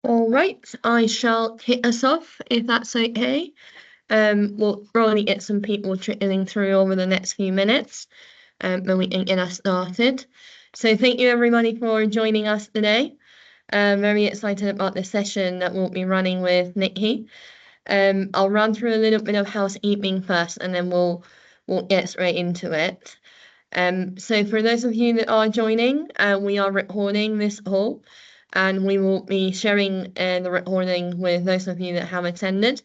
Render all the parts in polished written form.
All right, I shall kick us off if that's okay. We'll probably get some people trickling through over the next few minutes, then we can get us started. So thank you everybody for joining us today. I'm very excited about the session that we'll be running with Nikki. I'll run through a little bit of housekeeping first, and then we'll get straight into it. So for those of you that are joining, we are recording this call, and we will be sharing the recording with those of you that have attended,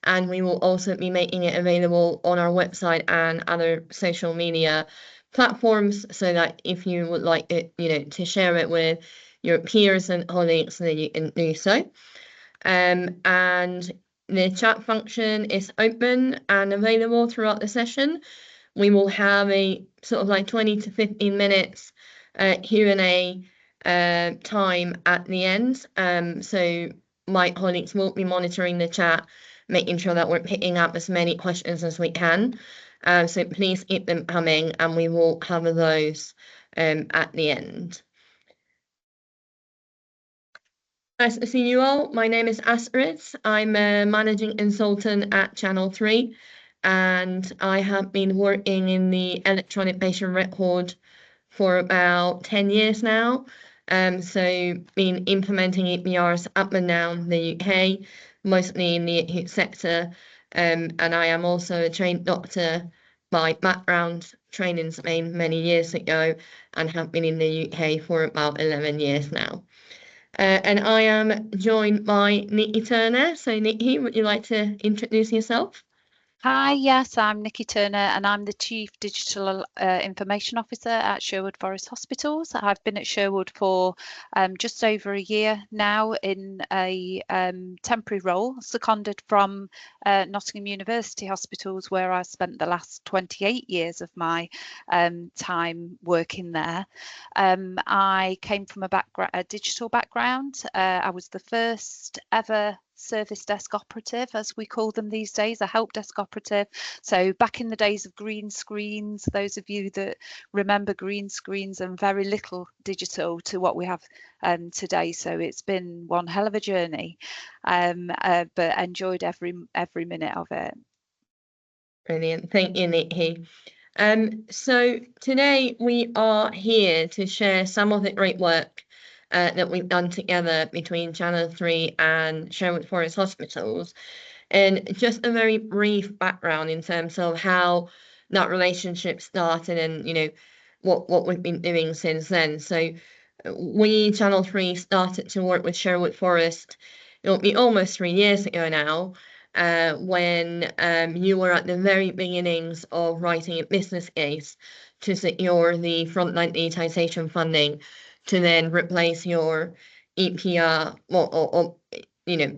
and we will also be making it available on our website and other social media platforms, so that if you would like it, to share it with your peers and colleagues, then you can do so. And the chat function is open and available throughout the session. We will have a sort of like 20 to 15 minutes Q&A time at the end. So my colleagues will be monitoring the chat, making sure that we're picking up as many questions as we can. So please keep them coming, and we will cover those at the end. Nice to see you all. My name is Astrid. I'm a managing consultant at Channel 3, and I have been working in the electronic patient record for about 10 years now. So been implementing EPRs up and down the UK, mostly in the acute sector. And I am also a trained doctor by background, training in Spain many years ago, and have been in the UK for about 11 years now. And I am joined by Nikki Turner. So Nikki, would you like to introduce yourself? Hi, yes, I'm Nikki Turner, and I'm the Chief Digital Information Officer at Sherwood Forest Hospitals. I've been at Sherwood for just over a year now in a temporary role, seconded from Nottingham University Hospitals, where I spent the last 28 years of my time working there. I came from a digital background. I was the first ever service desk operative, as we call them these days, a help desk operative. So back in the days of green screens, those of you that remember green screens, and very little digital to what we have today. So it's been one hell of a journey, but enjoyed every minute of it. Brilliant. Thank you, Nikki. So today we are here to share some of the great work that we've done together between Channel 3 and Sherwood Forest Hospitals, and just a very brief background in terms of how that relationship started, and what we've been doing since then. So we, Channel 3, started to work with Sherwood Forest. It'll be almost 3 years ago now, when you were at the very beginnings of writing a business case to secure the frontline digitization funding to then replace your EPR, or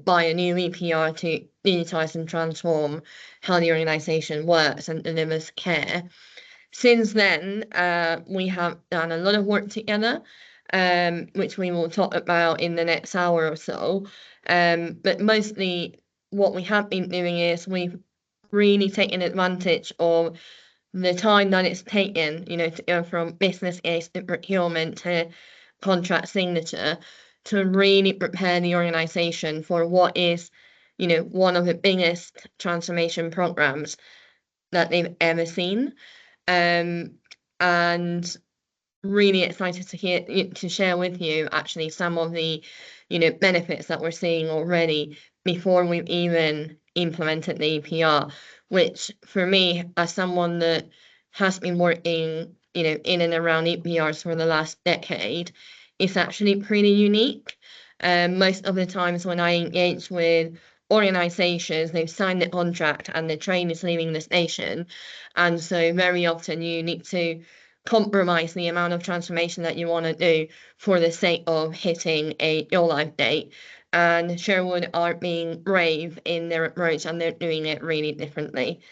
buy a new EPR to digitize and transform how the organization works and delivers care. Since then, we have done a lot of work together, which we will talk about in the next hour or so. But mostly what we have been doing is we've really taken advantage of the time that it's taken, to go from business case to procurement to contract signature, to really prepare the organization for what is, one of the biggest transformation programs that they've ever seen. And really excited to share with you actually some of the benefits that we're seeing already before we've even implemented the EPR, which for me, as someone that has been working in and around EPRs for the last decade, is actually pretty unique. Most of the times when I engage with organizations, they've signed the contract and the train is leaving the station, and so very often you need to compromise the amount of transformation that you want to do for the sake of hitting a go-live date. And Sherwood are being brave in their approach, and they're doing it really differently.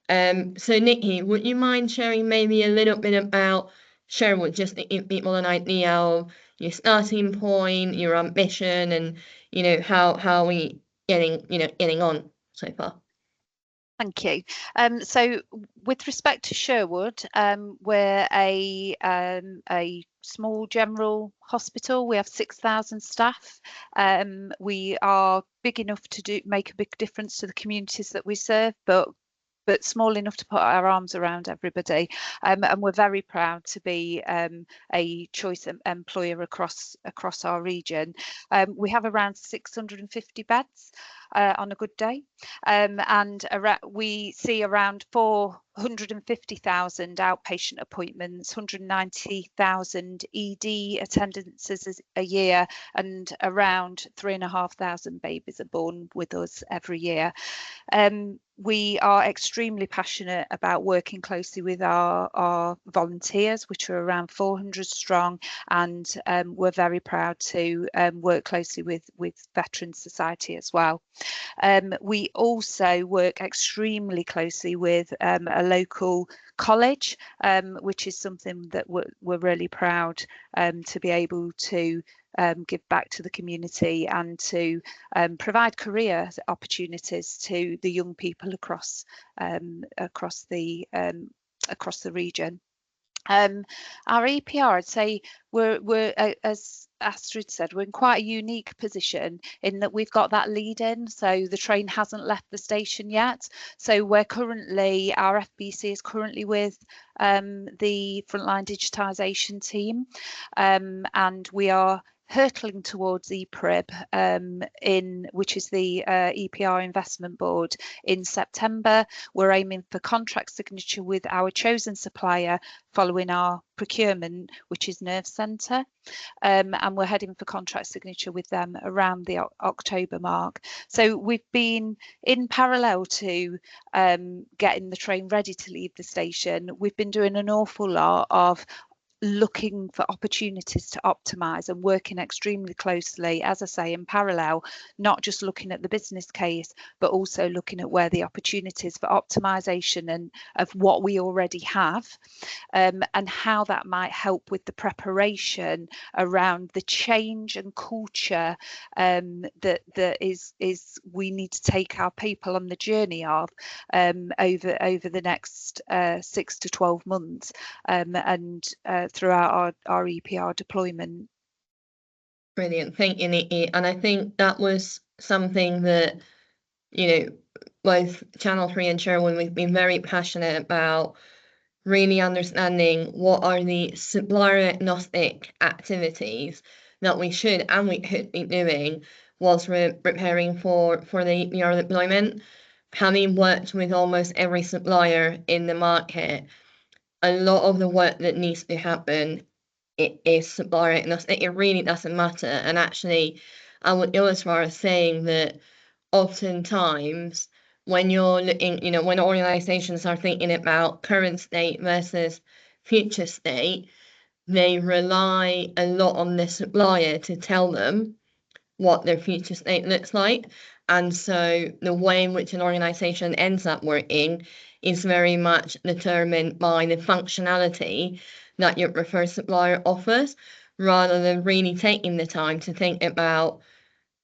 So Nikki, would you mind sharing maybe a little bit about Sherwood, just to give people an idea of your starting point, your ambition, and how we getting on so far? Thank you. So with respect to Sherwood, we're a small general hospital. We have 6,000 staff. We are big enough to make a big difference to the communities that we serve, but small enough to put our arms around everybody. And we're very proud to be a choice employer across our region. We have around 650 beds on a good day, and we see around 450,000 outpatient appointments, 190,000 ED attendances a year, and around 3,500 babies are born with us every year. We are extremely passionate about working closely with our volunteers, which are around 400 strong, and we're very proud to work closely with Veterans Society as well. We also work extremely closely with a local college, which is something that we're really proud to be able to give back to the community and to provide career opportunities to the young people across the region. Our EPR, I'd say we're as Astrid said, we're in quite a unique position in that we've got that lead in, so the train hasn't left the station yet. So our FBC is currently with the frontline digitisation team, and we are hurtling towards EPRIB, which is the EPR investment board, in September. We're aiming for contract signature with our chosen supplier following our procurement, which is Nerve Centre, and we're heading for contract signature with them around the October mark. So we've been in parallel to getting the train ready to leave the station. We've been doing an awful lot of looking for opportunities to optimise and working extremely closely, as I say, in parallel, not just looking at the business case, but also looking at where the opportunities for optimisation and of what we already have, and how that might help with the preparation around the change and culture that is we need to take our people on the journey of over the next 6 to 12 months, and throughout our EPR deployment. Brilliant, thank you, Nikki. And I think that was something that, both Channel 3 and Sherwood, we've been very passionate about, really understanding what are the supplier agnostic activities that we should and we could be doing whilst we're preparing for the EPR deployment. Having worked with almost every supplier in the market, a lot of the work that needs to happen, it is supplier agnostic. It really doesn't matter. And actually, I would go as far as saying that oftentimes when you're looking, when organizations are thinking about current state versus future state, they rely a lot on the supplier to tell them what their future state looks like. And so the way in which an organization ends up working is very much determined by the functionality that your preferred supplier offers, rather than really taking the time to think about,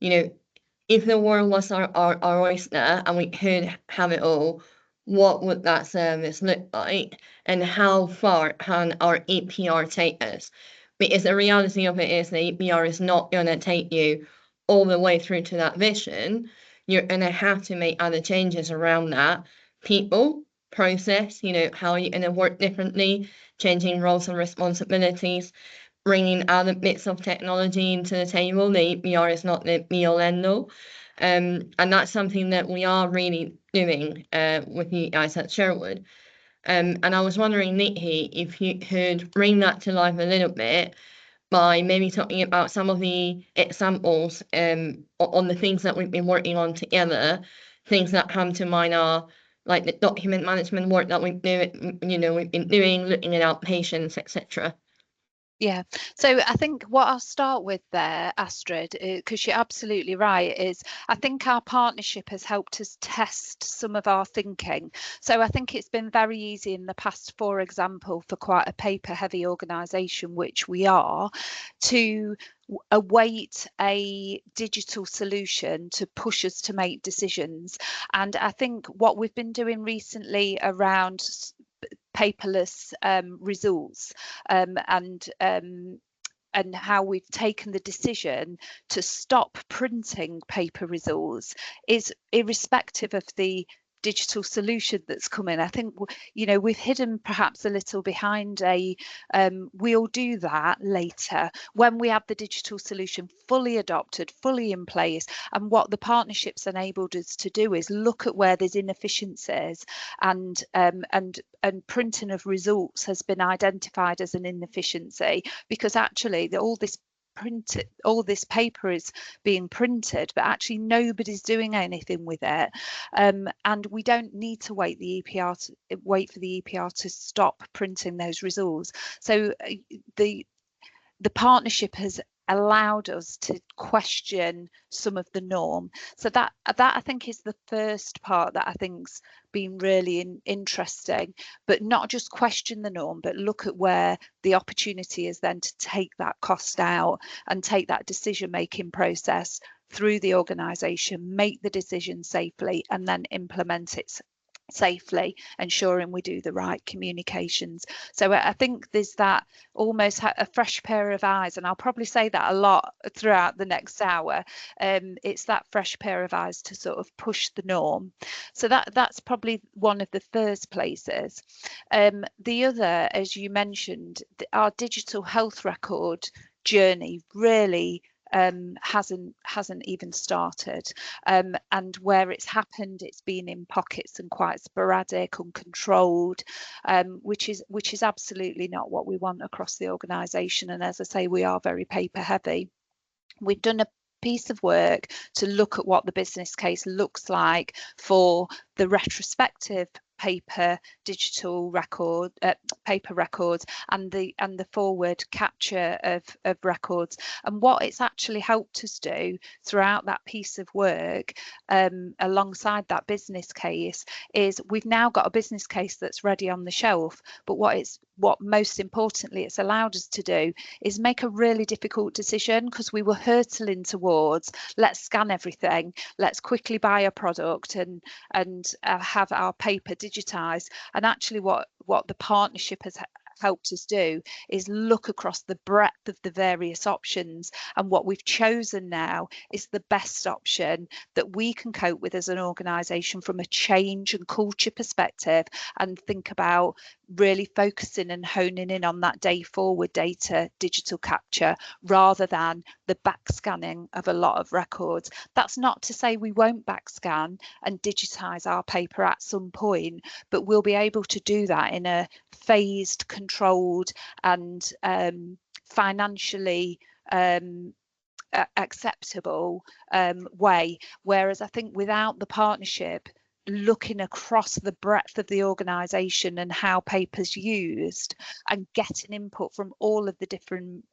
if the world was our oyster and we could have it all, what would that service look like, and how far can our EPR take us? Because the reality of it is the EPR is not going to take you all the way through to that vision. You're going to have to make other changes around that. People, process, how you're going to work differently, changing roles and responsibilities, bringing other bits of technology into the table. The EPR is not the be-all end-all. And that's something that we are really doing with you guys at Sherwood. And I was wondering, Nikki, if you could bring that to life a little bit by maybe talking about some of the examples on the things that we've been working on together. Things that come to mind are like the document management work that we've been doing, looking at outpatients, etc. Yeah, so I think what I'll start with there, Astrid, because you're absolutely right, is I think our partnership has helped us test some of our thinking. So I think it's been very easy in the past, for example, for quite a paper heavy organisation, which we are, to await a digital solution to push us to make decisions. And I think what we've been doing recently around paperless results and how we've taken the decision to stop printing paper results is irrespective of the digital solution that's coming. I think, you know, we've hidden perhaps a little behind a we'll do that later when we have the digital solution fully adopted, fully in place. And what the partnerships enabled us to do is look at where there's inefficiencies, and printing of results has been identified as an inefficiency, because actually all this paper is being printed, but actually nobody's doing anything with it, and we don't need to wait for the EPR to stop printing those results. So the partnership has allowed us to question some of the norm. So that I think is the first part that I think's been really interesting, but not just question the norm, but look at where the opportunity is then to take that cost out and take that decision making process through the organisation, make the decision safely, and then implement it safely, ensuring we do the right communications. So I think there's that almost a fresh pair of eyes, and I'll probably say that a lot throughout the next hour. It's that fresh pair of eyes to sort of push the norm. So that's probably one of the first places. The other, as you mentioned, our digital health record journey really hasn't even started, and where it's happened, it's been in pockets and quite sporadic, uncontrolled, which is absolutely not what we want across the organisation. And as I say, we are very paper heavy. We've done a piece of work to look at what the business case looks like for the retrospective paper digital record, paper records, and the forward capture of records. And what it's actually helped us do throughout that piece of work, alongside that business case, is we've now got a business case that's ready on the shelf. But what most importantly it's allowed us to do is make a really difficult decision, because we were hurtling towards, let's scan everything, let's quickly buy a product and have our paper digitized. And actually what the partnership has helped us do is look across the breadth of the various options, and what we've chosen now is the best option that we can cope with as an organisation from a change and culture perspective, and think about really focusing and honing in on that day forward data digital capture rather than the back scanning of a lot of records. That's not to say we won't back scan and digitize our paper at some point, but we'll be able to do that in a phased, controlled and financially acceptable way. Whereas I think without the partnership, looking across the breadth of the organisation and how paper's used and getting input from all of the different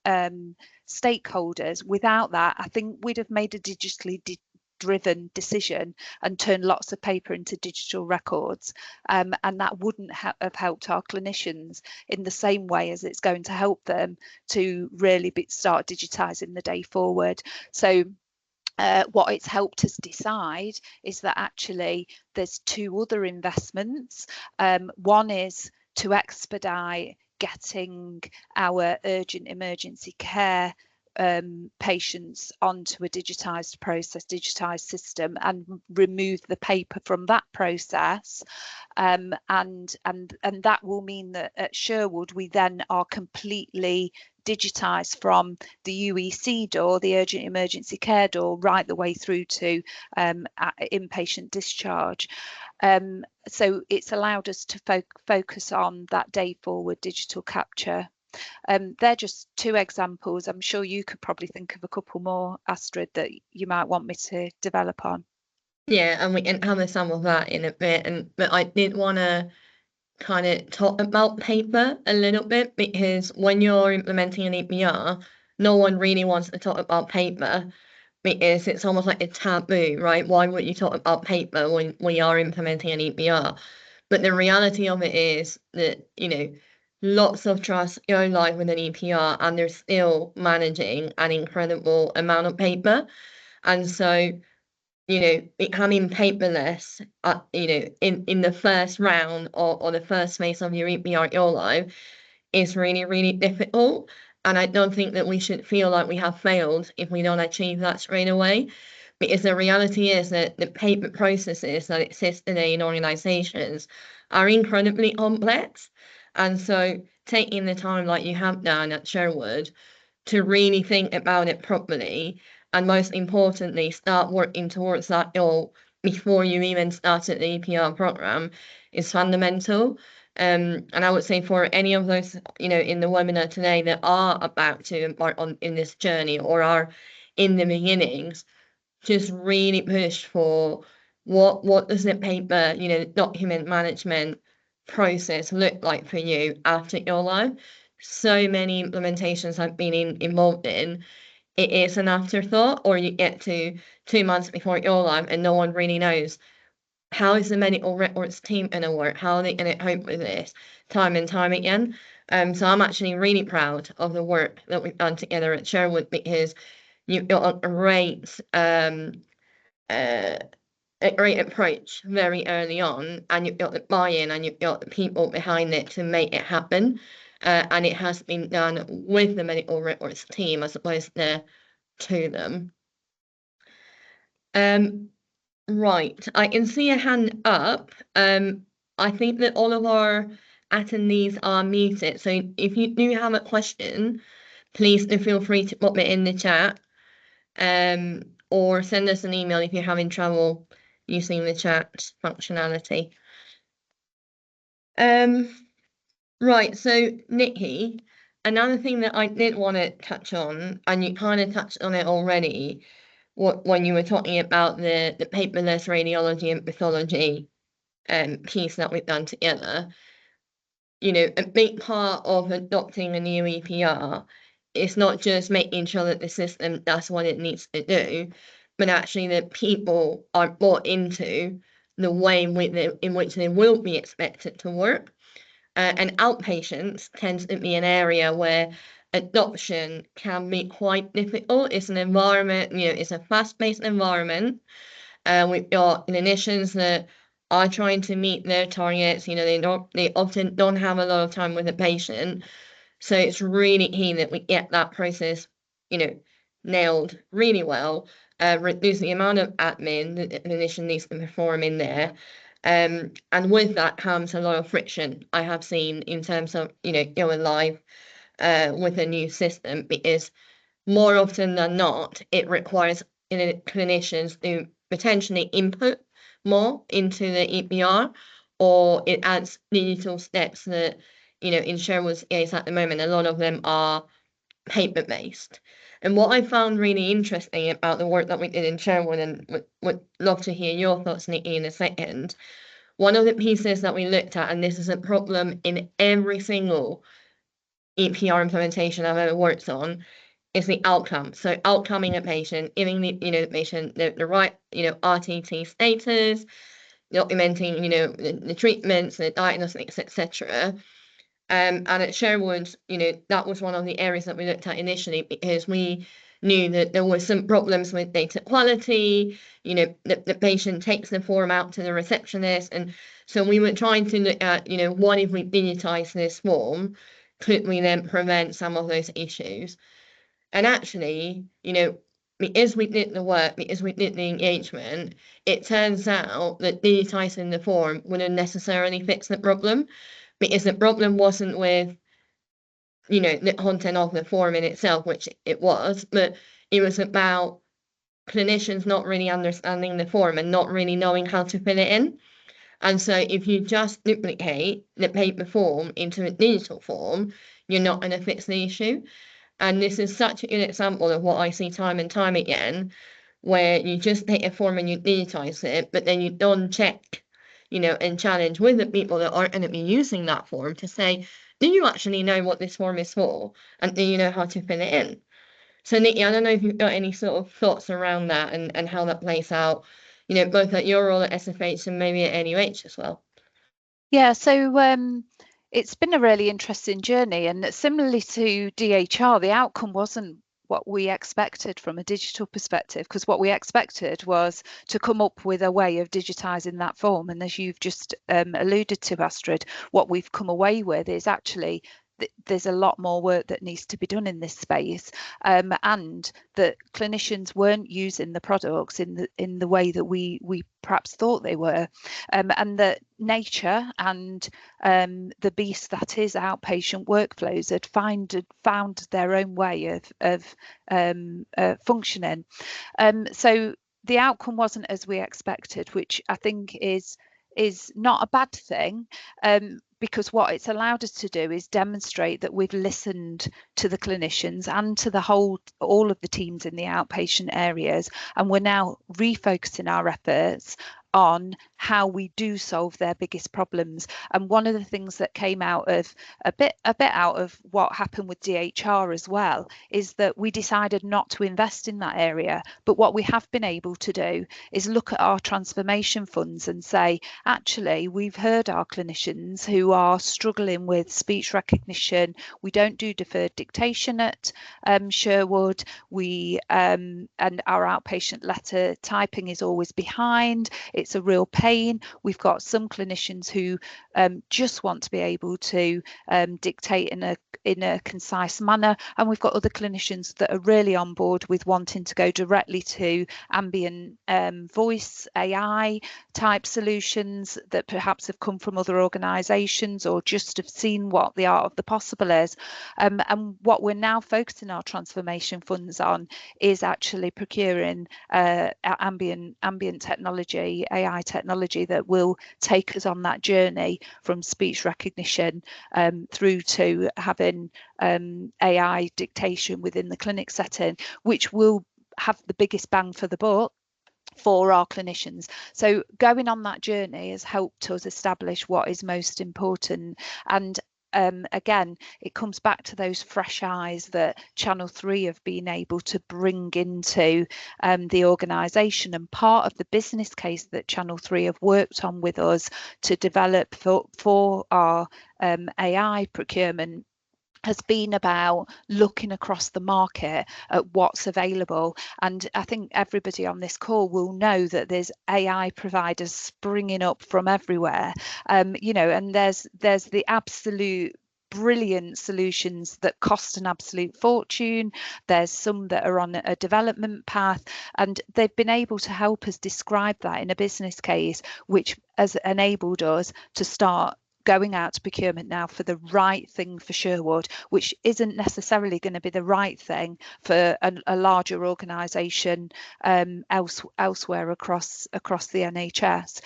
stakeholders, without that, I think we'd have made a digitally driven decision and turn lots of paper into digital records, and that wouldn't have helped our clinicians in the same way as it's going to help them to really start digitising the day forward. So what it's helped us decide is that actually there's two other investments. One is to expedite getting our urgent emergency care patients onto a digitised process, digitised system, and remove the paper from that process. And that will mean that at Sherwood we then are completely digitised from the UEC door, the urgent emergency care door, right the way through to inpatient discharge. So it's allowed us to focus on that day forward digital capture. They're just two examples. I'm sure you could probably think of a couple more, Astrid, that you might want me to develop on. Yeah, and we can cover some of that in a bit. But I did want to kind of talk about paper a little bit, because when you're implementing an EPR, no one really wants to talk about paper because it's almost like a taboo, right? Why would you talk about paper when we are implementing an EPR? But the reality of it is that, lots of trusts go live with an EPR and they're still managing an incredible amount of paper. And so, becoming paperless, in the first round or the first phase of your EPR go live is really, really difficult. And I don't think that we should feel like we have failed if we don't achieve that straight away. Because the reality is that the paper processes that exist today in organizations are incredibly complex. And so taking the time like you have done at Sherwood to really think about it properly, and most importantly, start working towards that goal before you even started the EPR program is fundamental. And I would say for any of those, in the webinar today that are about to embark on in this journey or are in the beginnings, just really push for what does the paper, document management process look like for you after your life. So many implementations I've been involved in, it is an afterthought, or you get to 2 months before your life and no one really knows how is the medical records team going to work, how are they going to cope with this time and time again. So I'm actually really proud of the work that we've done together at Sherwood, because you've got a great approach very early on, and you've got the buy-in and you've got the people behind it to make it happen. And it has been done with the medical records team as opposed to them. Right, I can see a hand up. I think that all of our attendees are muted, so if you do have a question, please do feel free to pop it in the chat, or send us an email if you're having trouble using the chat functionality. Right, so Nikki, another thing that I did want to touch on, and you kind of touched on it already, when you were talking about the paperless radiology and pathology piece that we've done together. A big part of adopting a new EPR is not just making sure that the system does what it needs to do, but actually that people are bought into the way in which they will be expected to work. And outpatients tends to be an area where adoption can be quite difficult. It's an environment, it's a fast-paced environment. We've got clinicians that are trying to meet their targets. They often don't have a lot of time with the patient. So it's really key that we get that process, nailed really well, reduce the amount of admin that the clinician needs to perform in there. And with that comes a lot of friction I have seen in terms of, going live with a new system, because more often than not, it requires clinicians to potentially input more into the EPR, or it adds digital steps that, in Sherwood's case at the moment, a lot of them are paper-based. And what I found really interesting about the work that we did in Sherwood, and would love to hear your thoughts, Nikki, in a second, one of the pieces that we looked at, and this is a problem in every single EPR implementation I've ever worked on, is the outcome. So outcoming a patient, giving the patient the right, RTT status, documenting, the treatments, the diagnostics, etc. And at Sherwood, that was one of the areas that we looked at initially, because we knew that there were some problems with data quality. The patient takes the form out to the receptionist, and so we were trying to look at, what if we digitize this form? Could we then prevent some of those issues? And actually, because we did the work, because we did the engagement, it turns out that digitizing the form wouldn't necessarily fix the problem, because the problem wasn't with, the content of the form in itself, which it was, but it was about clinicians not really understanding the form and not really knowing how to fill it in. And so if you just duplicate the paper form into a digital form, you're not going to fix the issue. And this is such a good example of what I see time and time again, where you just take a form and you digitize it, but then you don't check, and challenge with the people that aren't going to be using that form to say, do you actually know what this form is for? And do you know how to fill it in? So Nikki, I don't know if you've got any sort of thoughts around that and how that plays out, both at your role at SFH and maybe at NUH as well. Yeah, so it's been a really interesting journey, and similarly to DHR, the outcome wasn't what we expected from a digital perspective, because what we expected was to come up with a way of digitizing that form. And as you've just alluded to, Astrid, what we've come away with is actually there's a lot more work that needs to be done in this space, and that clinicians weren't using the products in the way that we perhaps thought they were, and that nature and the beast that is outpatient workflows had found their own way of functioning. So the outcome wasn't as we expected, which I think is not a bad thing, because what it's allowed us to do is demonstrate that we've listened to the clinicians and to all of the teams in the outpatient areas, and we're now refocusing our efforts on how we do solve their biggest problems. And one of the things that came out of a bit out of what happened with DHR as well is that we decided not to invest in that area. But what we have been able to do is look at our transformation funds and say, actually, we've heard our clinicians who are struggling with speech recognition. We don't do deferred dictation at Sherwood. We and our outpatient letter typing is always behind. It's a real pain. We've got some clinicians who just want to be able to dictate in a concise manner, and we've got other clinicians that are really on board with wanting to go directly to ambient voice AI type solutions that perhaps have come from other organisations or just have seen what the art of the possible is. And what we're now focusing our transformation funds on is actually procuring ambient technology, AI technology, that will take us on that journey from speech recognition through to having AI dictation within the clinic setting, which will have the biggest bang for the buck for our clinicians. So going on that journey has helped us establish what is most important. And again, it comes back to those fresh eyes that Channel 3 have been able to bring into the organisation. And part of the business case that Channel 3 have worked on with us to develop for our AI procurement has been about looking across the market at what's available. And I think everybody on this call will know that there's AI providers springing up from everywhere, and there's the absolute brilliant solutions that cost an absolute fortune. There's some that are on a development path, and they've been able to help us describe that in a business case, which has enabled us to start going out to procurement now for the right thing for Sherwood, which isn't necessarily going to be the right thing for a larger organisation elsewhere across the NHS.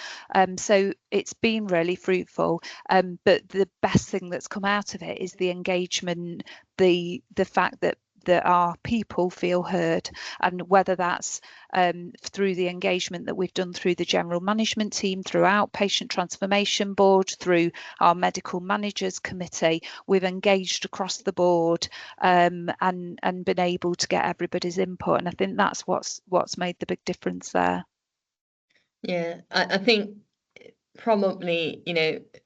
So it's been really fruitful. But the best thing that's come out of it is the engagement, the fact that our people feel heard, and whether that's through the engagement that we've done through the general management team, through Outpatient Transformation Board, through our medical managers committee, we've engaged across the board and been able to get everybody's input, and I think that's what's made the big difference there. Yeah, I think probably,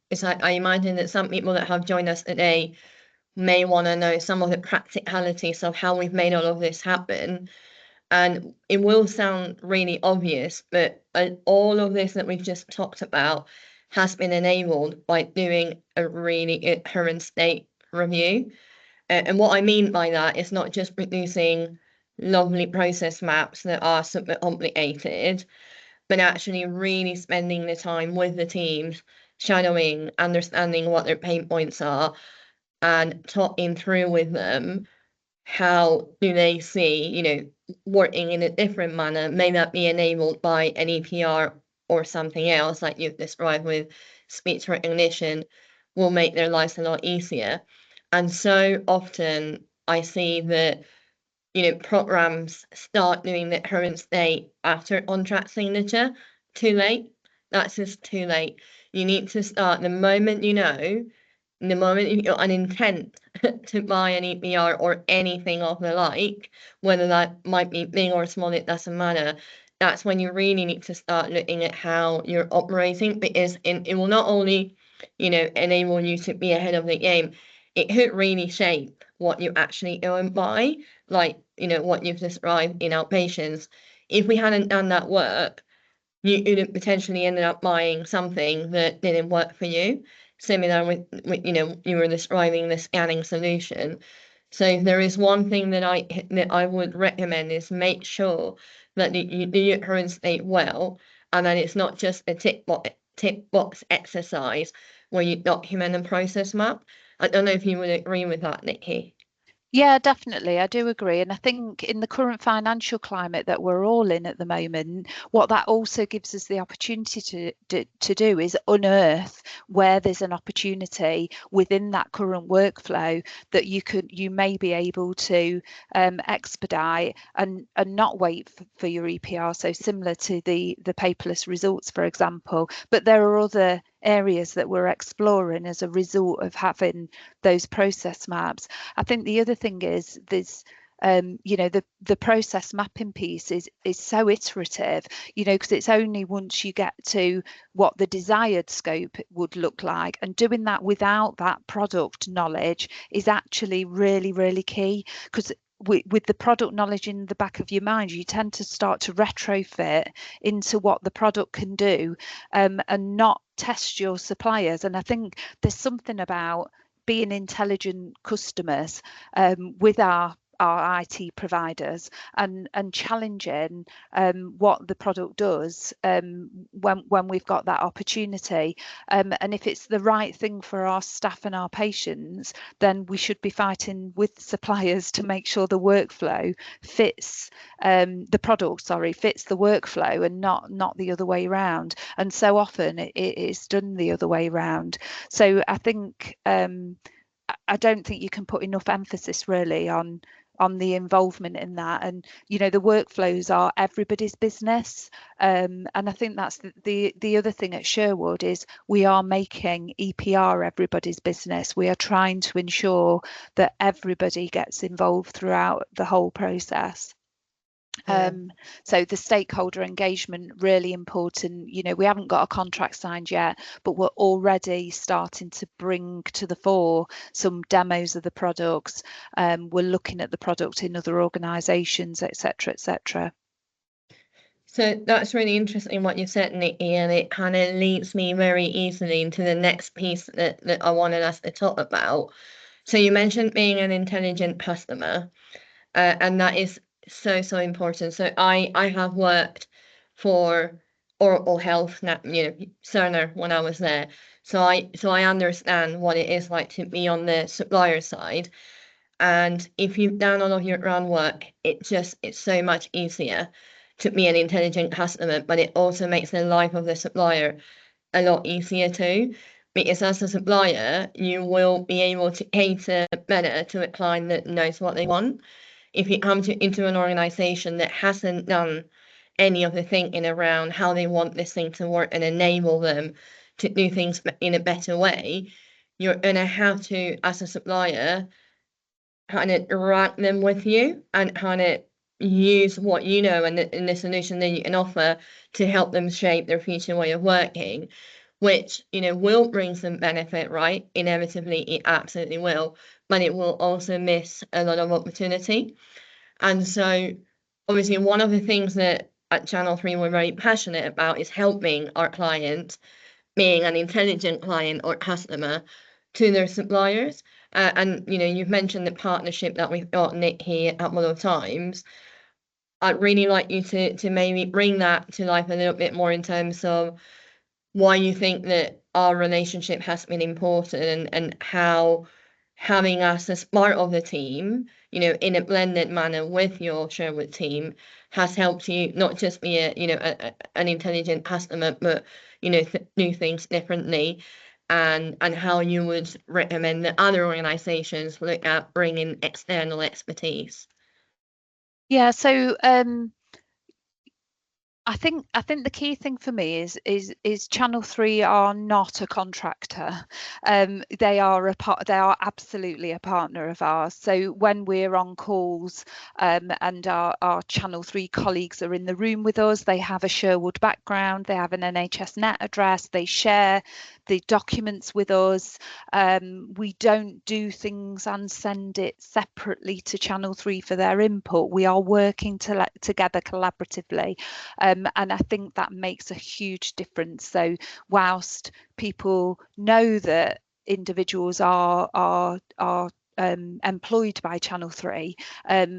it's like I imagine that some people that have joined us today may want to know some of the practicalities of how we've made all of this happen. And it will sound really obvious, but all of this that we've just talked about has been enabled by doing a really current state review. And what I mean by that is not just producing lovely process maps that are super complicated, but actually really spending the time with the teams, shadowing, understanding what their pain points are, and talking through with them how do they see, working in a different manner, may that be enabled by an EPR or something else like you've described with speech recognition, will make their lives a lot easier. And so often I see that, programs start doing the current state after contract signature, too late. that's just too late. You need to start the moment you know, the moment you've got an intent to buy an EPR or anything of the like, whether that might be big or small, it doesn't matter. That's when you really need to start looking at how you're operating, because it will not only, enable you to be ahead of the game, it could really shape what you actually go and buy, like, what you've described in outpatients. If we hadn't done that work, you could have potentially ended up buying something that didn't work for you. Similar with you were describing the scanning solution. So if there is one thing that I would recommend is make sure that you do your current state well, and then it's not just a tick box exercise where you document and process map. I don't know if you would agree with that, Nikki. Yeah, definitely. I do agree. And I think in the current financial climate that we're all in at the moment, what that also gives us the opportunity to do is unearth where there's an opportunity within that current workflow that you may be able to expedite and not wait for your EPR. So similar to the paperless results, for example. But there are other areas that we're exploring as a result of having those process maps. I think the other thing is there's the process mapping piece is so iterative, because it's only once you get to what the desired scope would look like, and doing that without that product knowledge is actually really, really key, because with the product knowledge in the back of your mind, you tend to start to retrofit into what the product can do, and not test your suppliers. And I think there's something about being intelligent customers with our IT providers and challenging what the product does when we've got that opportunity. And if it's the right thing for our staff and our patients, then we should be fighting with suppliers to make sure the workflow fits the product, fits the workflow, and not the other way around. And so often it is done the other way around. So I think I don't think you can put enough emphasis really on the involvement in that. And the workflows are everybody's business, and I think that's the other thing at Sherwood is we are making EPR everybody's business. We are trying to ensure that everybody gets involved throughout the whole process. Yeah. So the stakeholder engagement, really important. We haven't got a contract signed yet, but we're already starting to bring to the fore some demos of the products. We're looking at the product in other organisations, etc., etc. So that's really interesting what you said, Nikki, and it kind of leads me very easily into the next piece that I wanted us to talk about. So you mentioned being an intelligent customer, and that is so important. So I have worked for Oracle Health, Cerner when I was there. So I understand what it is like to be on the supplier side. And if you've done all of your groundwork, it's so much easier to be an intelligent customer, but it also makes the life of the supplier a lot easier too. Because as a supplier, you will be able to cater better to a client that knows what they want. If you come into an organization that hasn't done any of the thinking around how they want this thing to work and enable them to do things in a better way, you're going to have to, as a supplier, kind of rank them with you and kind of use what you know and the solution that you can offer to help them shape their future way of working, which will bring some benefit, right? Inevitably, it absolutely will, but it will also miss a lot of opportunity. And so, obviously, one of the things that at Channel 3 we're very passionate about is helping our clients being an intelligent client or customer to their suppliers. And you've mentioned the partnership that we've got, Nick, here a couple of times. I'd really like you to maybe bring that to life a little bit more in terms of why you think that our relationship has been important, and how having us as part of the team, in a blended manner with your Sherwood team, has helped you not just be an intelligent customer, but do things differently, and how you would recommend that other organisations look at bringing external expertise. Yeah, so I think the key thing for me is Channel 3 are not a contractor. They are absolutely a partner of ours. So when we're on calls, and our Channel 3 colleagues are in the room with us, they have a Sherwood background, they have an NHS net address, they share the documents with us. We don't do things and send it separately to Channel 3 for their input. We are working together collaboratively. And I think that makes a huge difference. So whilst people know that individuals are employed by Channel 3,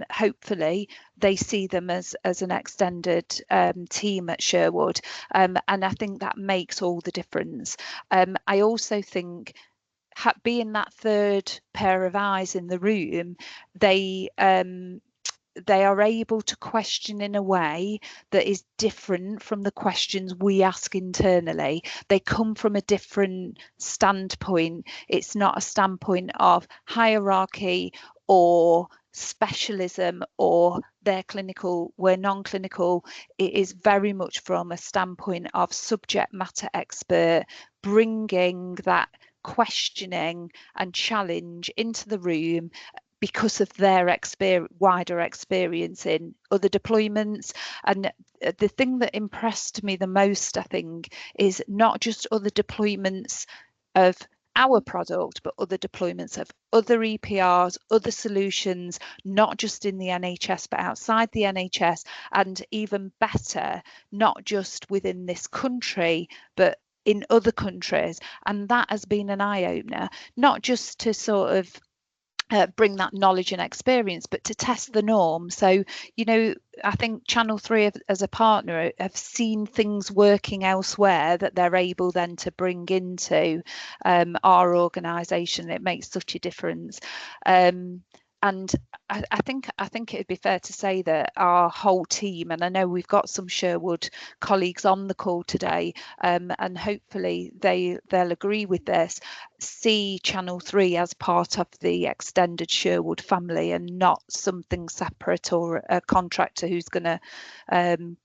hopefully they see them as an extended team at Sherwood, and I think that makes all the difference. I also think being that third pair of eyes in the room, they are able to question in a way that is different from the questions we ask internally. They come from a different standpoint. It's not a standpoint of hierarchy or specialism or they're clinical, we're non-clinical. It is very much from a standpoint of subject matter expert, bringing that questioning and challenge into the room because of their wider experience in other deployments. And the thing that impressed me the most, I think, is not just other deployments of our product, but other deployments of other EPRs, other solutions, not just in the NHS, but outside the NHS, and even better, not just within this country, but in other countries. And that has been an eye-opener, not just to sort of bring that knowledge and experience, but to test the norm. So, I think Channel 3 as a partner have seen things working elsewhere that they're able then to bring into our organisation. It makes such a difference. And I think it'd be fair to say that our whole team, and I know we've got some Sherwood colleagues on the call today, and hopefully they'll agree with this, see Channel 3 as part of the extended Sherwood family and not something separate or a contractor who's going to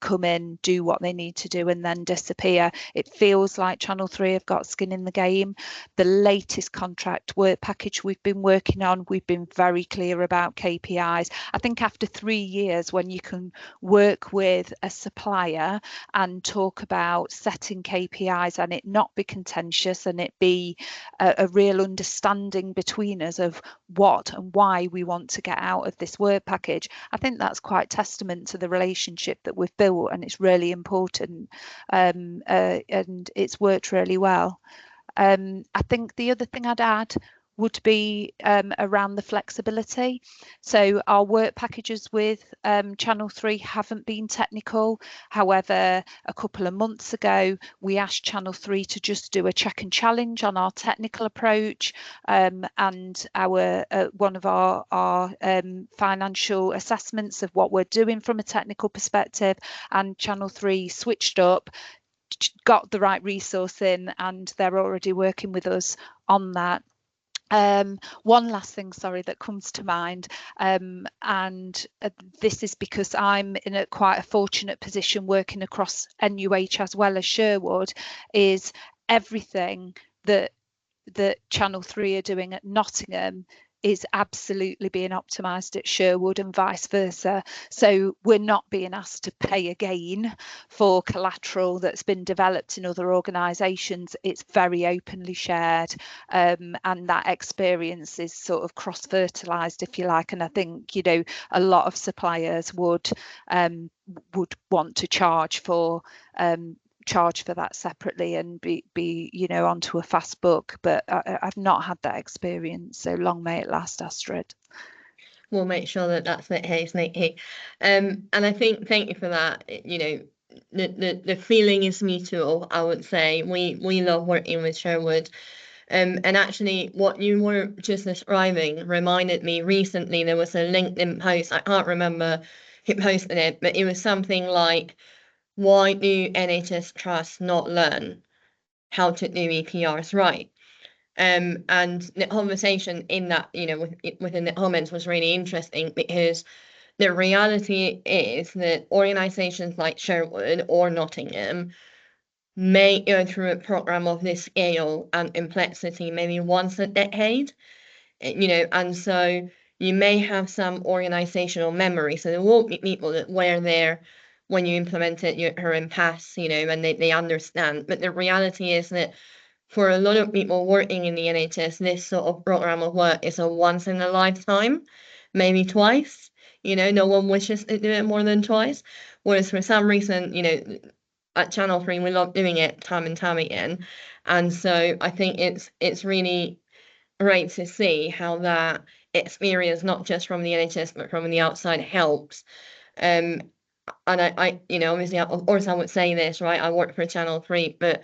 come in, do what they need to do and then disappear. It feels like Channel 3 have got skin in the game. The latest contract work package we've been working on, we've been very clear about KPIs. I think after 3 years, when you can work with a supplier and talk about setting KPIs and it not be contentious and it be a real understanding between us of what and why we want to get out of this work package, I think that's quite testament to the relationship that we've built, and it's really important, and it's worked really well. I think the other thing I'd add would be around the flexibility. So our work packages with Channel 3 haven't been technical. However, a couple of months ago, we asked Channel 3 to just do a check and challenge on our technical approach, and our one of our financial assessments of what we're doing from a technical perspective, and Channel 3 switched up, got the right resource in, and they're already working with us on that. One last thing, sorry, that comes to mind, and this is because I'm in quite a fortunate position working across NUH as well as Sherwood, is everything that Channel 3 are doing at Nottingham is absolutely being optimised at Sherwood and vice versa. So we're not being asked to pay again for collateral that's been developed in other organisations. It's very openly shared, and that experience is sort of cross-fertilised, if you like. And I think, a lot of suppliers would want to charge for that separately and be onto a fast book, but I've not had that experience, so long may it last, Astrid. We'll make sure that that's the case, Nikki. And I think, thank you for that. The feeling is mutual, I would say. We love working with Sherwood. And actually, what you were just describing reminded me recently, there was a LinkedIn post, I can't remember who posted it, but it was something like, why do NHS trusts not learn how to do EPRs right? And the conversation in that, within the comments was really interesting, because the reality is that organisations like Sherwood or Nottingham may go through a programme of this scale and complexity maybe once a decade, and so you may have some organisational memory. So there won't be people that were there when you implemented your impasse, and they understand. But the reality is that for a lot of people working in the NHS, this sort of programme of work is a once in a lifetime, maybe twice. No one wishes to do it more than twice. Whereas for some reason, at Channel 3, we love doing it time and time again. And so I think it's really great to see how that experience, not just from the NHS, but from the outside, helps. And I obviously, of course, I would say this, right? I work for Channel 3, but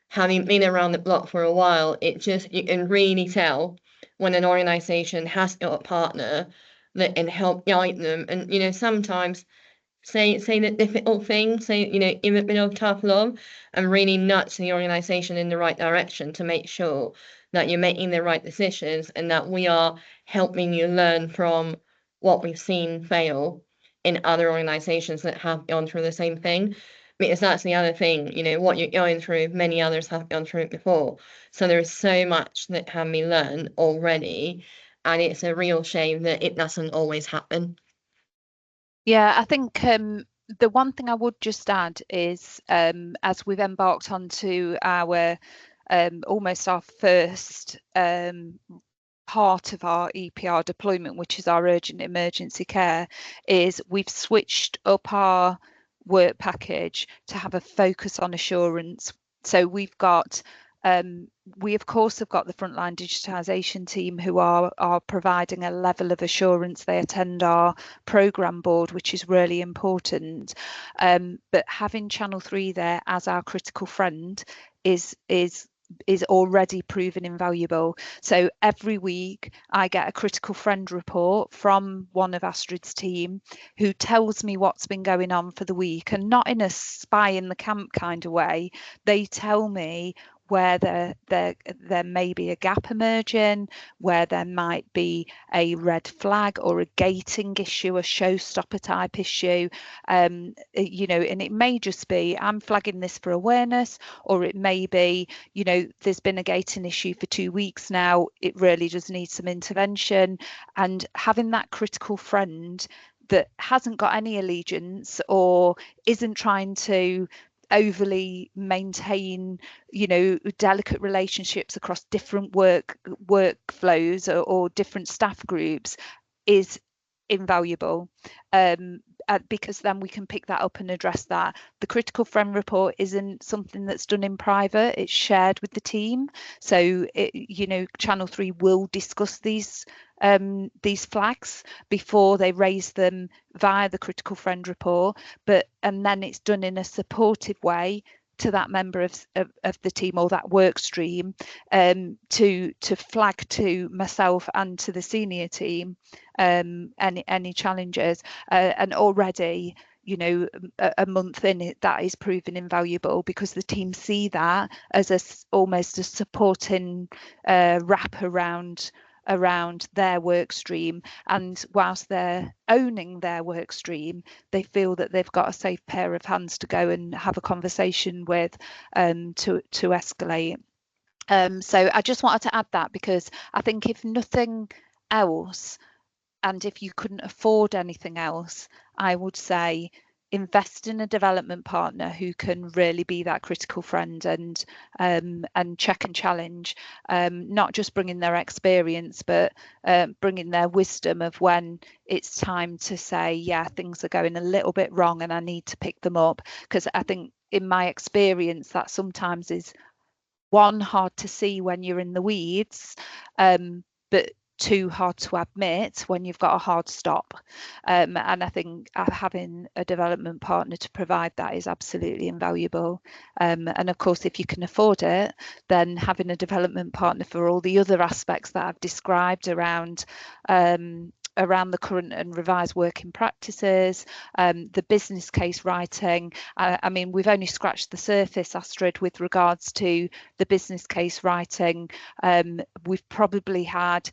having been around the block for a while, you can really tell when an organization has got a partner that can help guide them. And sometimes say the difficult thing, give a bit of tough love and really nudge the organization in the right direction to make sure that you're making the right decisions and that we are helping you learn from what we've seen fail in other organizations that have gone through the same thing. Because that's the other thing, what you're going through, many others have gone through it before. So there's so much that can be learned already. And it's a real shame that it doesn't always happen. Yeah, I think the one thing I would just add is as we've embarked onto our almost our first part of our EPR deployment, which is our urgent emergency care, is we've switched up our work package to have a focus on assurance. So we've got we of course have got the frontline digitisation team who are providing a level of assurance. They attend our programme board, which is really important. But having Channel 3 there as our critical friend is already proven invaluable. So every week I get a critical friend report from one of Astrid's team who tells me what's been going on for the week, and not in a spy in the camp kind of way. They tell me where there may be a gap emerging, where there might be a red flag or a gating issue, a showstopper type issue, and it may just be I'm flagging this for awareness, or it may be, there's been a gating issue for 2 weeks now, it really does need some intervention. And having that critical friend that hasn't got any allegiance or isn't trying to overly maintain delicate relationships across different workflows or different staff groups is invaluable, because then we can pick that up and address that. The critical friend report isn't something that's done in private, it's shared with the team. So Channel 3 will discuss these flags before they raise them via the critical friend report, and then it's done in a supportive way to that member of the team or that work stream, to flag to myself and to the senior team any challenges, and already a month in that is proven invaluable, because the team see that as almost a supporting wrap around their work stream, and whilst they're owning their work stream, they feel that they've got a safe pair of hands to go and have a conversation with, to escalate. So I just wanted to add that, because I think if nothing else, and if you couldn't afford anything else, I would say invest in a development partner who can really be that critical friend and check and challenge, not just bringing their experience, but bringing their wisdom of when it's time to say, yeah, things are going a little bit wrong and I need to pick them up. Because I think in my experience that sometimes is, one, hard to see when you're in the weeds, but too hard to admit when you've got a hard stop. And I think having a development partner to provide that is absolutely invaluable. And of course, if you can afford it, then having a development partner for all the other aspects that I've described around the current and revised working practices, the business case writing. I mean, we've only scratched the surface, Astrid, with regards to the business case writing. We've probably had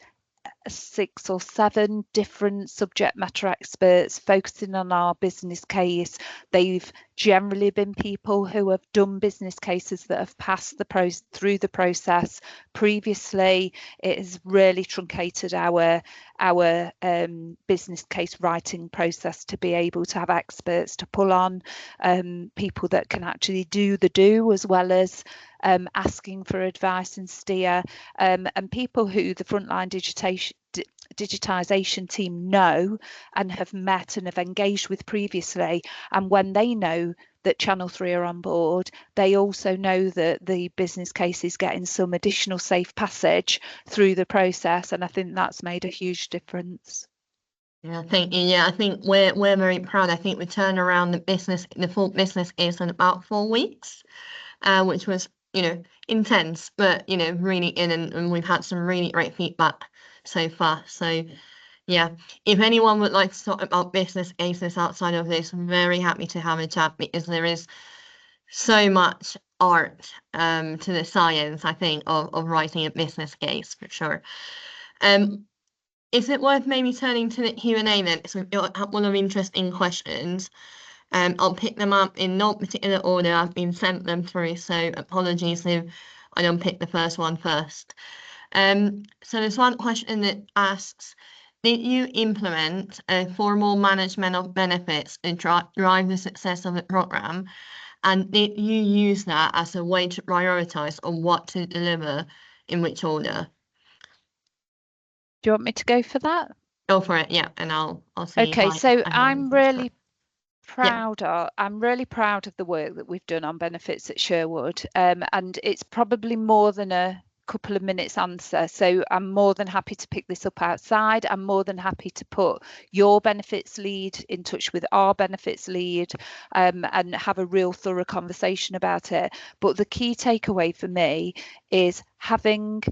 6 or 7 different subject matter experts focusing on our business case. They've generally been people who have done business cases that have passed through the process previously. It has really truncated our business case writing process to be able to have experts to pull on, people that can actually do as well as asking for advice and steer, and people who the frontline digitisation team know and have met and have engaged with previously. And when they know that Channel 3 are on board, they also know that the business case is getting some additional safe passage through the process, and I think that's made a huge difference. Yeah, thank you. Yeah, I think we're very proud. I think we turned around the full business case in about 4 weeks, which was, intense, but really and we've had some really great feedback so far. So yeah, if anyone would like to talk about business cases outside of this, I'm very happy to have a chat, because there is so much art to the science, I think, of writing a business case, for sure. Is it worth maybe turning to the Q&A then? So we've got a couple of interesting questions. I'll pick them up in no particular order. I've been sent them through, so apologies if I don't pick the first one first. So there's one question that asks, did you implement a formal management of benefits to drive the success of the program? And did you use that as a way to prioritize on what to deliver in which order? Do you want me to go for that? Go for it, yeah, and I'll see. Okay, so I'm really Yeah. really proud of the work that we've done on benefits at Sherwood, and it's probably more than a couple of minutes answer, so I'm more than happy to pick this up outside. I'm more than happy to put your benefits lead in touch with our benefits lead, and have a real thorough conversation about it. But the key takeaway for me is having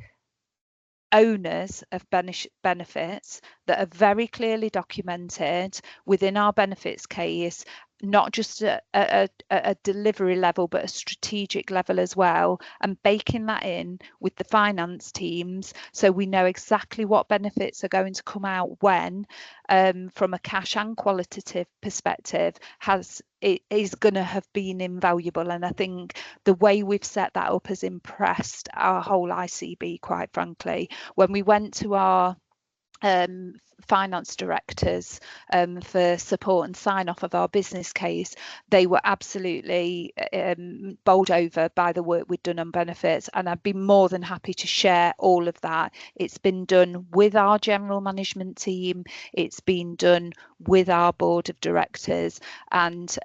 owners of benefits that are very clearly documented within our benefits case, not just at a delivery level, but a strategic level as well, and baking that in with the finance teams so we know exactly what benefits are going to come out when, from a cash and qualitative perspective, it is going to have been invaluable. And I think the way we've set that up has impressed our whole ICB, quite frankly. When we went to our finance directors for support and sign off of our business case, they were absolutely bowled over by the work we'd done on benefits, and I'd be more than happy to share all of that. It's been done with our general management team, it's been done with our board of directors, and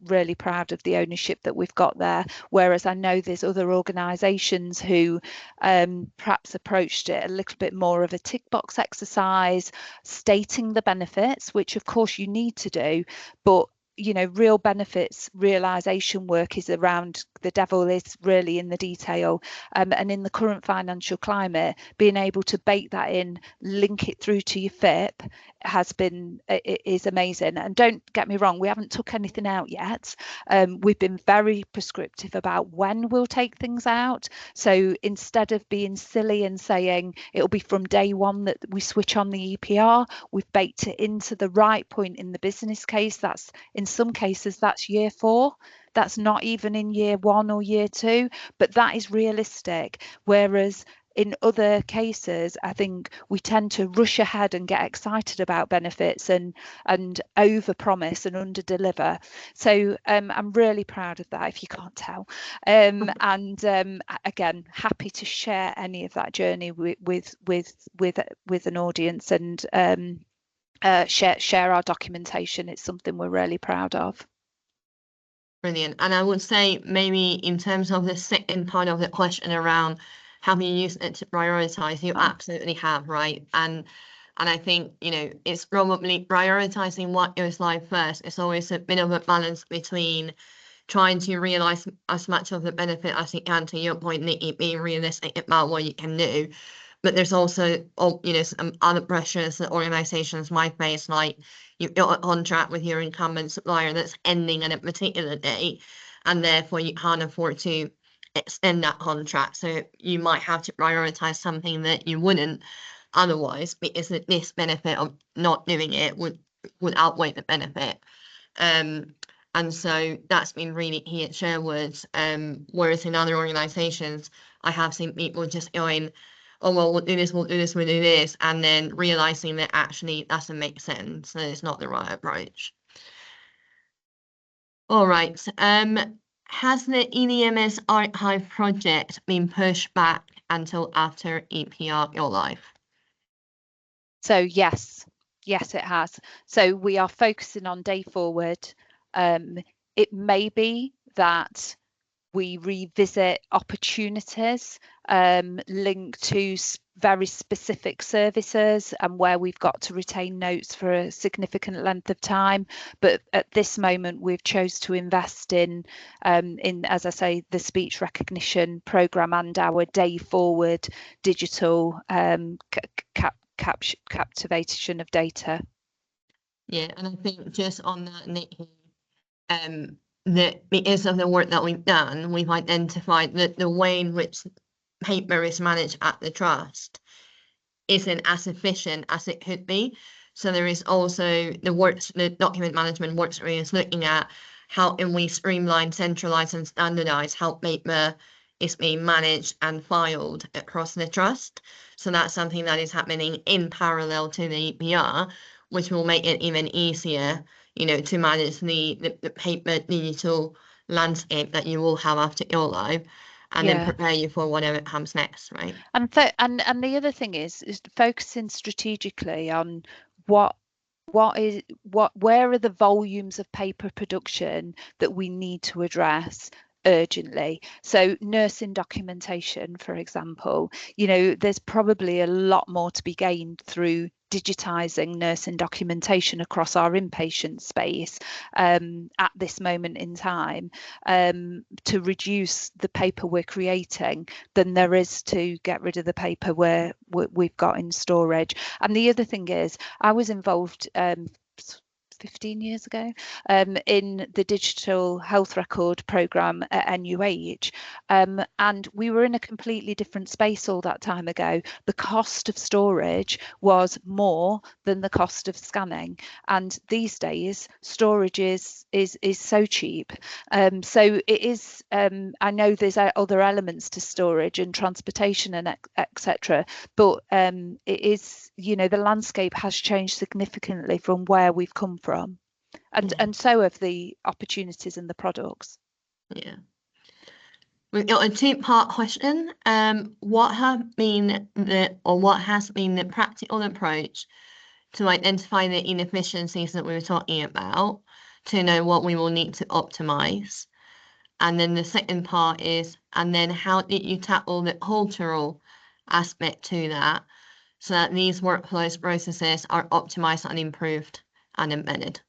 really proud of the ownership that we've got there. Whereas I know there's other organisations who perhaps approached it a little bit more of a tick box exercise, stating the benefits, which of course you need to do, but real benefits realization work is around, the devil is really in the detail, and in the current financial climate, being able to bake that in, link it through to your FIP is amazing. And don't get me wrong, we haven't took anything out yet. We've been very prescriptive about when we'll take things out, so instead of being silly and saying it'll be from day one that we switch on the EPR, we've baked it into the right point in the business case. That's, in some cases, that's year 4. That's not even in year 1 or year 2, but that is realistic. Whereas in other cases, I think we tend to rush ahead and get excited about benefits and over promise and under deliver. So I'm really proud of that, if you can't tell. And again, happy to share any of that journey with an audience, and share our documentation. It's something we're really proud of. Brilliant. And I would say, maybe in terms of the second part of the question around have you used it to prioritize, you absolutely have, right? And I think, it's probably prioritizing what goes live first. It's always a bit of a balance between trying to realize as much of the benefit as you can, to your point, Nikki, being realistic about what you can do. But there's also, some other pressures that organizations might face, like you've got a contract with your incumbent supplier that's ending at a particular date, and therefore you can't afford to extend that contract. So you might have to prioritize something that you wouldn't otherwise, because this benefit of not doing it would outweigh the benefit. And so that's been really key at Sherwood. Whereas in other organisations, I have seen people just going, oh, well, we'll do this, we'll do this, we'll do this, and then realising that actually doesn't make sense, that it's not the right approach. All right. Has the EDMS archive project been pushed back until after EPR go live? So yes, it has. So we are focusing on day forward. It may be that we revisit opportunities linked to very specific services and where we've got to retain notes for a significant length of time. But at this moment, we've chose to invest in, as I say, the speech recognition program and our day forward digital captivation of data. Yeah, and I think just on that, Nikki, that because of the work that we've done, we've identified that the way in which paper is managed at the trust isn't as efficient as it could be. So there is also the document management work stream is looking at how can we streamline, centralize, and standardize how paper is being managed and filed across the trust. So that's something that is happening in parallel to the EPR, which will make it even easier, to manage the paper digital landscape that you will have after go live, and then prepare you for whatever comes next, right? And the other thing is focusing strategically on where are the volumes of paper production that we need to address urgently. So nursing documentation, for example, there's probably a lot more to be gained through digitising nursing documentation across our inpatient space at this moment in time to reduce the paper we're creating than there is to get rid of the paper we've got in storage. And the other thing is, I was involved 15 years ago in the digital health record program at NUH, and we were in a completely different space all that time ago. The cost of storage was more than the cost of scanning, and these days storage is so cheap. So it is, I know there's other elements to storage and transportation and etc., but it is, the landscape has changed significantly from where we've come from, and so have the opportunities and the products. Yeah. We've got a two-part question. What has been the practical approach to identify the inefficiencies that we were talking about, to know what we will need to optimize? And then the second part is, and then how did you tackle the cultural aspect to that, so that these workflows processes are optimized and improved and embedded?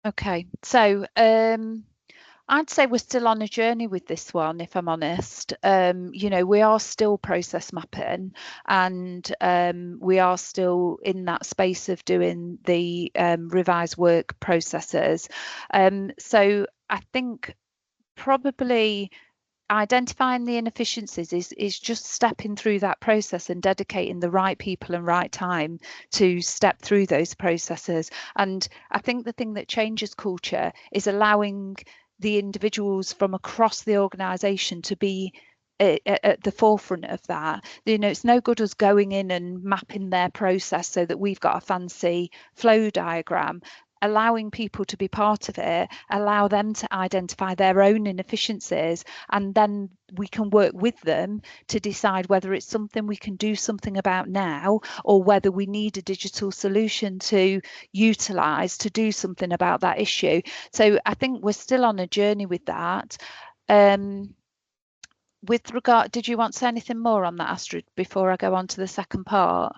Okay, so I'd say we're still on a journey with this one, if I'm honest. We are still process mapping, and we are still in that space of doing the revised work processes. So I think probably identifying the inefficiencies is just stepping through that process and dedicating the right people and right time to step through those processes. And I think the thing that changes culture is allowing the individuals from across the organisation to be at the forefront of that. It's no good us going in and mapping their process so that we've got a fancy flow diagram. Allowing people to be part of it, allow them to identify their own inefficiencies, and then we can work with them to decide whether it's something we can do something about now, or whether we need a digital solution to utilise to do something about that issue. So I think we're still on a journey with that. With regard, did you want to say anything more on that, Astrid, before I go on to the second part?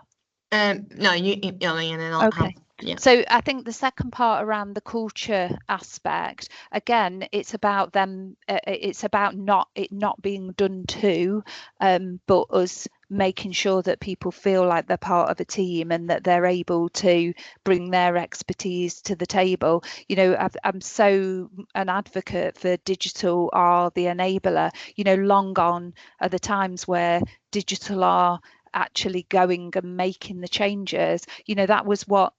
No, you keep going and then I'll Okay. Yeah. So I think the second part around the culture aspect, again, it's about them. It's about it not being done to, but us making sure that people feel like they're part of a team and that they're able to bring their expertise to the table. I'm so an advocate for digital are the enabler. Long gone are the times where digital are actually going and making the changes. You know, that was what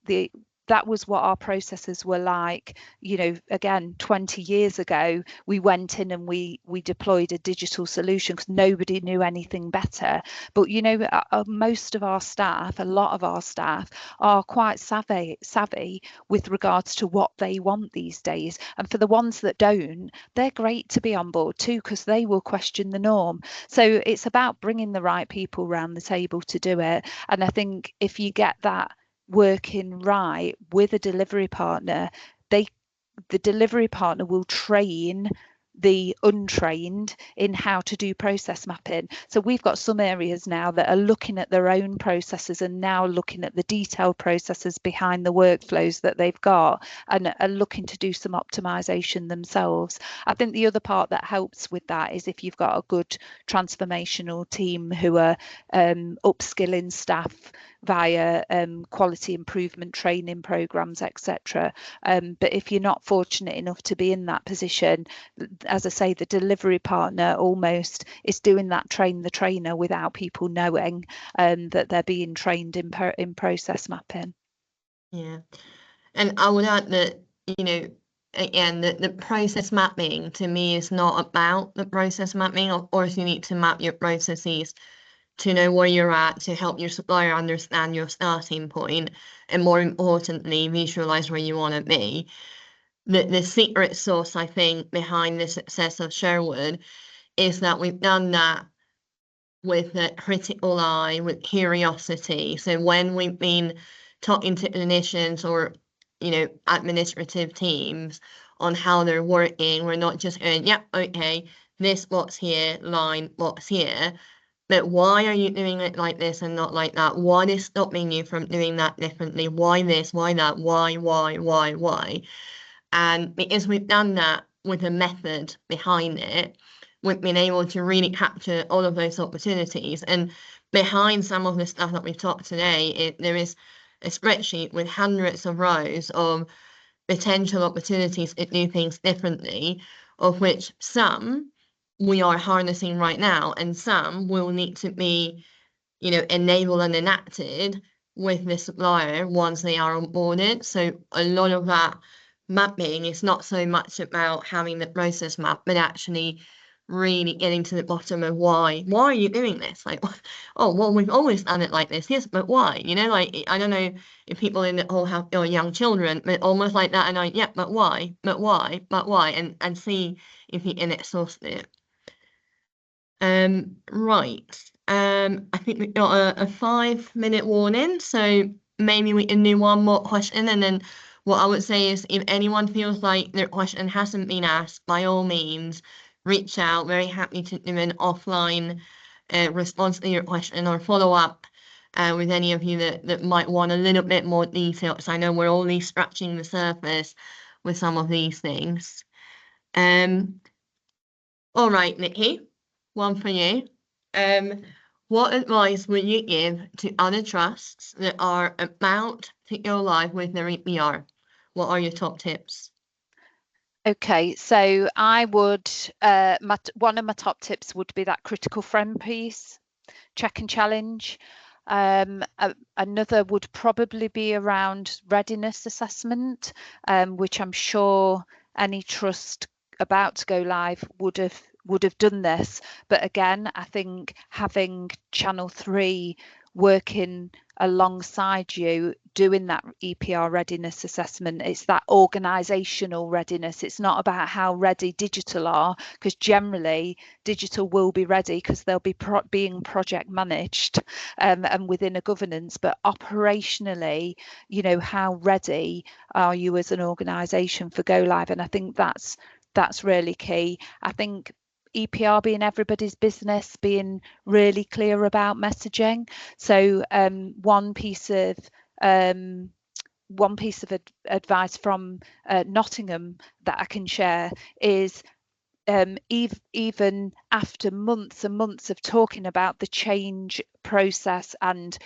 our processes were like. You know, again, 20 years ago, we went in and we deployed a digital solution because nobody knew anything better. But, you know, most of our staff, a lot of our staff are quite savvy with regards to what they want these days. And for the ones that don't, they're great to be on board too, because they will question the norm. So it's about bringing the right people around the table to do it. And I think if you get that working right with a delivery partner, the delivery partner will train the untrained in how to do process mapping. So we've got some areas now that are looking at their own processes and now looking at the detailed processes behind the workflows that they've got and are looking to do some optimization themselves. I think the other part that helps with that is if you've got a good transformational team who are upskilling staff via quality improvement training programs, etc. But if you're not fortunate enough to be in that position, as I say, the delivery partner almost is doing that train the trainer without people knowing that they're being trained in process mapping. Yeah, and I would add that, you know, again, the process mapping to me is not about the process mapping. Of course, you need to map your processes to know where you're at, to help your supplier understand your starting point, and more importantly, visualize where you want to be. The secret sauce, I think, behind the success of Sherwood is that we've done that with a critical eye, with curiosity. So when we've been talking to clinicians or, you know, administrative teams on how they're working, we're not just going, yeah, okay, this box here, line, box here. But why are you doing it like this and not like that? What is stopping you from doing that differently? Why this? Why that? Why? And because we've done that with a method behind it, we've been able to really capture all of those opportunities. And behind some of the stuff that we've talked today, there is a spreadsheet with hundreds of rows of potential opportunities to do things differently, of which some we are harnessing right now, and some will need to be, you know, enabled and enacted with the supplier once they are onboarded. So a lot of that mapping is not so much about having the process map, but actually really getting to the bottom of why are you doing this? Like, oh, well, we've always done it like this. Yes, but why? You know, like, I don't know if people in the hall have young children, but almost like that. And yeah, but why? And see if you can exhaust it. Right. I think we've got a 5-minute warning, so maybe we can do one more question, and then what I would say is if anyone feels like their question hasn't been asked, by all means, reach out. Very happy to do an offline response to your question or follow up with any of you that might want a little bit more detail, because I know we're only scratching the surface with some of these things. All right, Nikki, one for you. What advice would you give to other trusts that are about to go live with their EPR? What are your top tips? Okay, so I would, one of my top tips would be that critical friend piece, check and challenge. Another would probably be around readiness assessment, which I'm sure any trust about to go live would have done this. But again, I think having Channel 3 working alongside you doing that EPR readiness assessment, it's that organisational readiness. It's not about how ready digital are, because generally digital will be ready because they'll be being project managed and within a governance, but operationally, you know, how ready are you as an organisation for go live? And I think that's really key. I think EPR being everybody's business, being really clear about messaging. So one piece of advice from Nottingham that I can share is even after months and months of talking about the change process and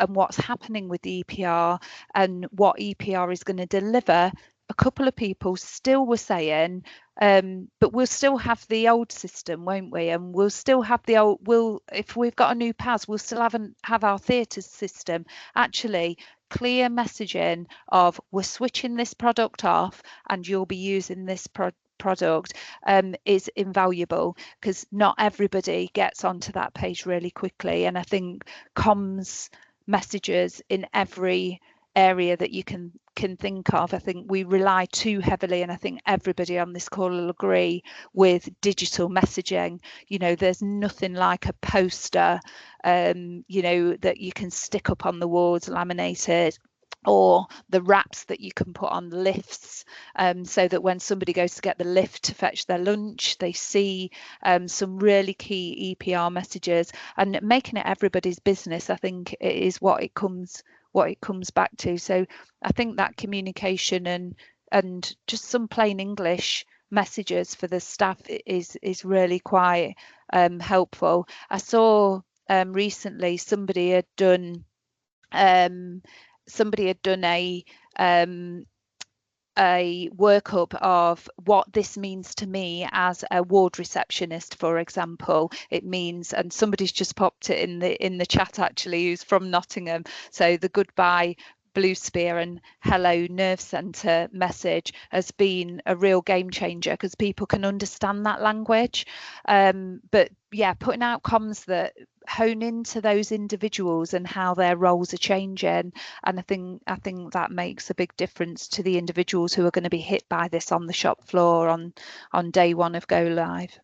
what's happening with the EPR and what EPR is going to deliver, a couple of people still were saying, but we'll still have the old system, won't we? And we'll still have the old, if we've got a new PAS, we'll still have our theatres system. Actually, clear messaging of we're switching this product off and you'll be using this product is invaluable, because not everybody gets onto that page really quickly. And I think comms messages in every area that you can think of, I think we rely too heavily, and I think everybody on this call will agree, with digital messaging. You know, there's nothing like a poster, you know, that you can stick up on the walls laminated, or the wraps that you can put on lifts, so that when somebody goes to get the lift to fetch their lunch, they see some really key EPR messages. And making it everybody's business, I think, is what it comes back to. So I think that communication and just some plain English messages for the staff is really quite helpful. I saw recently somebody had done a workup of what this means to me as a ward receptionist, for example. It means, and somebody's just popped it in the chat actually, who's from Nottingham, so the goodbye Blue Spear and hello nerve centre message has been a real game changer, because people can understand that language. But yeah, putting out comms that hone into those individuals and how their roles are changing, and I think that makes a big difference to the individuals who are going to be hit by this on the shop floor on day one of go live.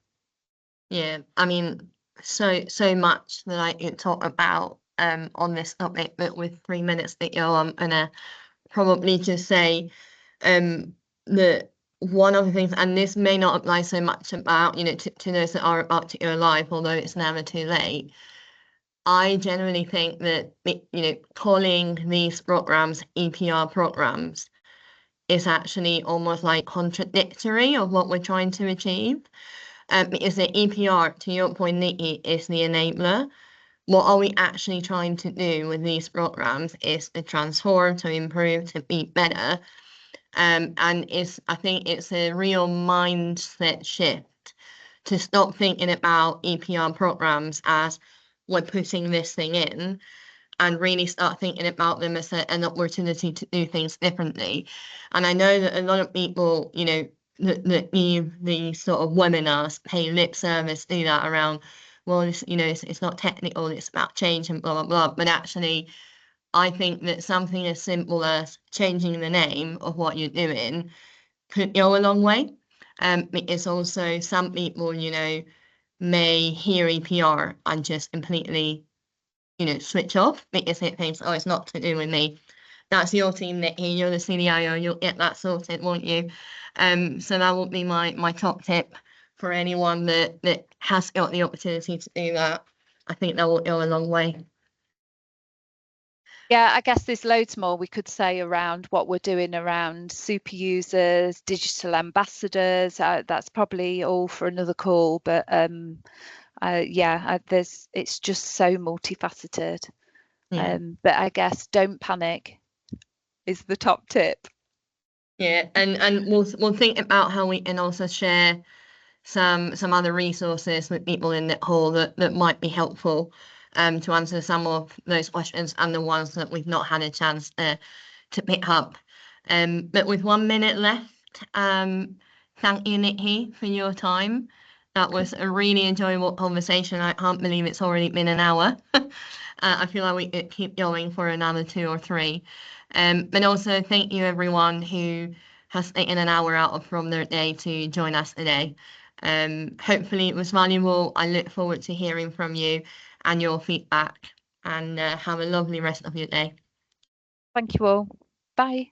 Yeah, I mean, so much that I could talk about on this topic, but with 3 minutes that go, I'm gonna probably just say that one of the things, and this may not apply so much about, you know, to those that are about to go live, although it's never too late. I generally think that, you know, calling these programs EPR programs is actually almost like contradictory of what we're trying to achieve. Because the EPR, to your point, Nikki, is the enabler. What are we actually trying to do with these programs is to transform, to improve, to be better. And I think it's a real mindset shift to stop thinking about EPR programs as we're putting this thing in, and really start thinking about them as an opportunity to do things differently. And I know that a lot of people, you know, that the sort of webinars pay lip service to that around, well, this, you know, it's not technical, it's about change and blah, blah, blah. But actually, I think that something as simple as changing the name of what you're doing could go a long way. Because also some people, you know, may hear EPR and just completely, you know, switch off because it thinks, oh, it's not to do with me. That's your team, Nikki. You're the CDIO. You'll get that sorted, won't you? So that would be my top tip for anyone that has got the opportunity to do that. I think that will go a long way. Yeah, I guess there's loads more we could say around what we're doing around super users, digital ambassadors. That's probably all for another call, but yeah, it's just so multifaceted. Yeah. But I guess don't panic is the top tip. Yeah, and we'll think about how we can also share some other resources with people in the hall that might be helpful to answer some of those questions and the ones that we've not had a chance to pick up. But with 1 minute left, thank you, Nikki, for your time. That was a really enjoyable conversation. I can't believe it's already been an hour. I feel like we could keep going for another 2 or 3. But also thank you everyone who has taken an hour out from their day to join us today. Hopefully it was valuable. I look forward to hearing from you and your feedback, and have a lovely rest of your day. Thank you all. Bye.